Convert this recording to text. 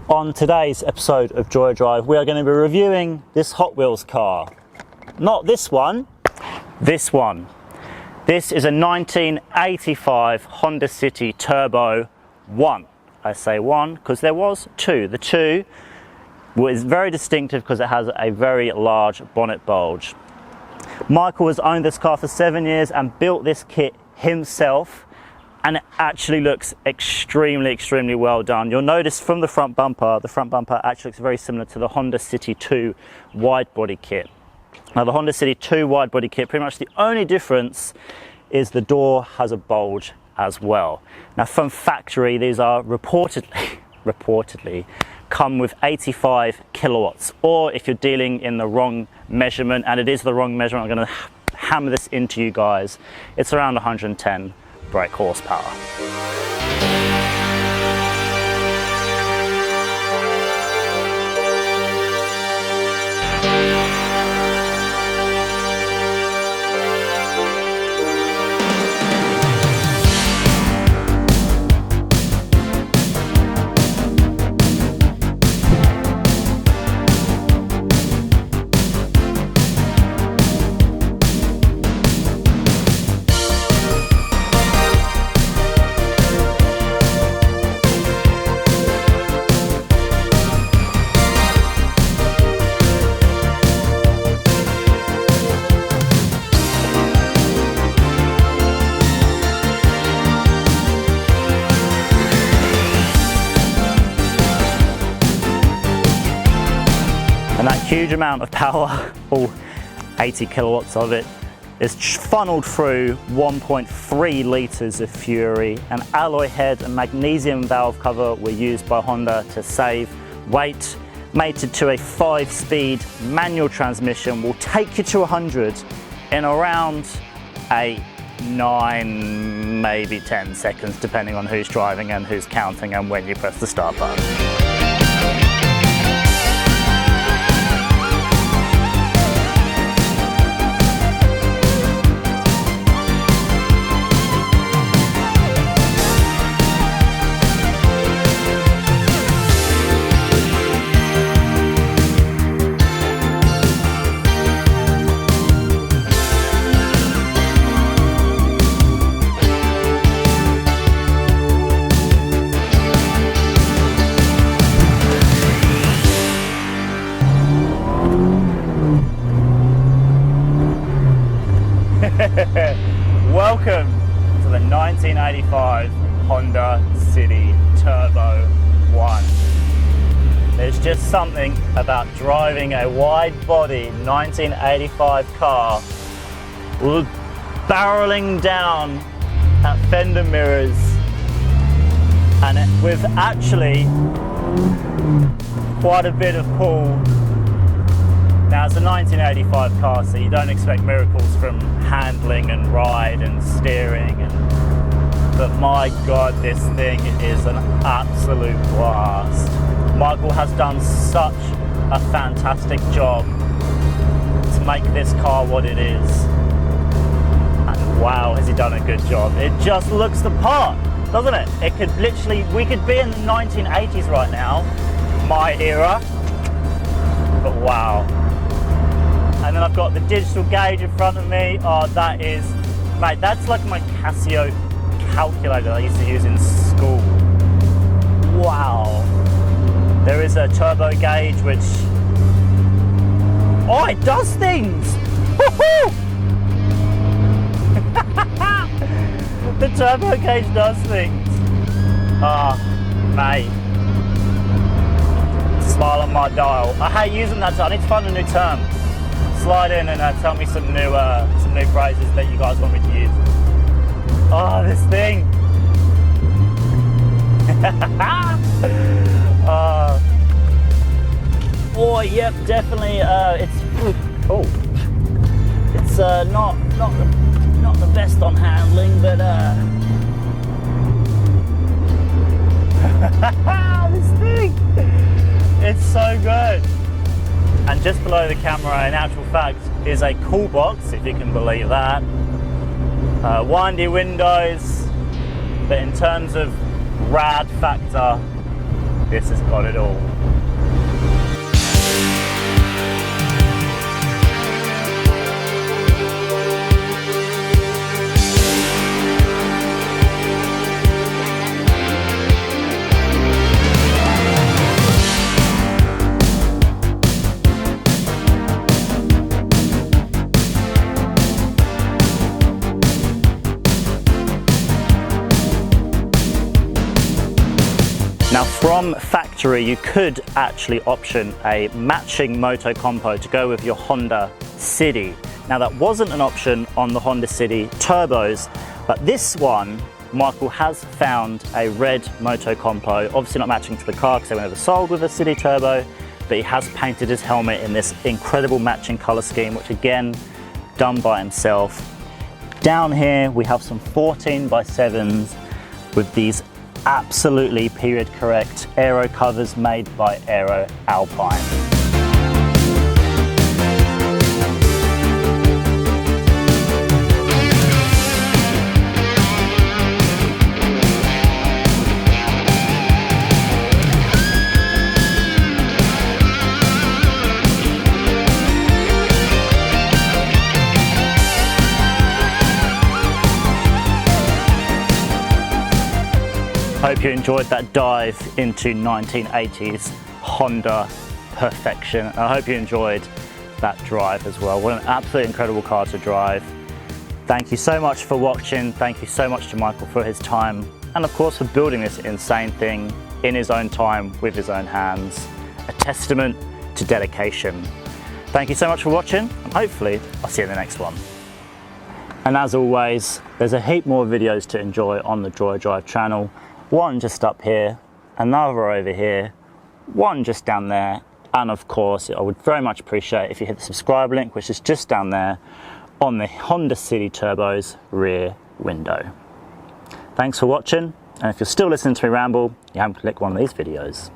On today's episode of Joydrive, we are going to be reviewing this Hot Wheels car. Not this one, this one. This is a 1985 Honda City Turbo 1. I say 1 because there was 2. The 2 was very distinctive because it has a very large bonnet bulge. Michael has owned this car for 7 years and built this kit himself, and it actually looks extremely well done. You'll notice from the front bumper actually looks very similar to the Honda City 2 wide body kit. Now the Honda City 2 wide body kit, pretty much the only difference is the door has a bulge as well. Now from factory, these are reportedly come with 85 kilowatts, or if you're dealing in the wrong measurement, and it is the wrong measurement, I'm going to hammer this into you guys, it's around 110 brake horsepower. And that huge amount of power, all 80 kilowatts of it, is funneled through 1.3 litres of fury. An alloy head and magnesium valve cover were used by Honda to save weight. Mated to a 5-speed manual transmission, will take you to 100 in around 8, 9, maybe 10 seconds, depending on who's driving and who's counting and when you press the start button. Welcome to the 1985 Honda City Turbo 1. There's just something about driving a wide body 1985 car barreling down at fender mirrors, and with actually quite a bit of pull. Now it's a 1985 car, so you don't expect miracles from handling and ride and steering, but my god, this thing is an absolute blast. Michael has done such a fantastic job to make this car what it is, and wow, has he done a good job. It just looks the part, doesn't it? It could literally, we could be in the 1980s right now, my era, but wow. And then I've got the digital gauge in front of me. Oh, that is, mate, that's like my Casio calculator I used to use in school. Wow. There is a turbo gauge which, oh, it does things. Woohoo! The turbo gauge does things. Ah, mate. Smile on my dial. I hate using that, so I need to find a new term. Slide in and tell me some new phrases that you guys want me to use. Oh, this thing! Oh, yep, definitely. It's not the best on handling, but this thing, it's so good. And just below the camera, in actual fact, is a cool box, if you can believe that. Windy windows, but in terms of rad factor, this has got it all. Now from factory you could actually option a matching Motocompo to go with your Honda City. Now that wasn't an option on the Honda City turbos, but this one, Michael has found a red Motocompo, obviously not matching to the car because they were never sold with a City turbo, but he has painted his helmet in this incredible matching colour scheme, which again, done by himself. Down here we have some 14x7s with these absolutely period correct aero covers made by Aero Alpine. Hope you enjoyed that dive into 1980s Honda perfection. I hope you enjoyed that drive as well. What an absolutely incredible car to drive. Thank you so much for watching. Thank you so much to Michael for his time and of course for building this insane thing in his own time with his own hands. A testament to dedication. Thank you so much for watching and hopefully I'll see you in the next one. And as always, there's a heap more videos to enjoy on the Joydrive channel. One just up here, another over here, one just down there, and of course I would very much appreciate if you hit the subscribe link, which is just down there on the Honda City Turbo's rear window. Thanks for watching, and if you're still listening to me ramble, you haven't clicked one of these videos.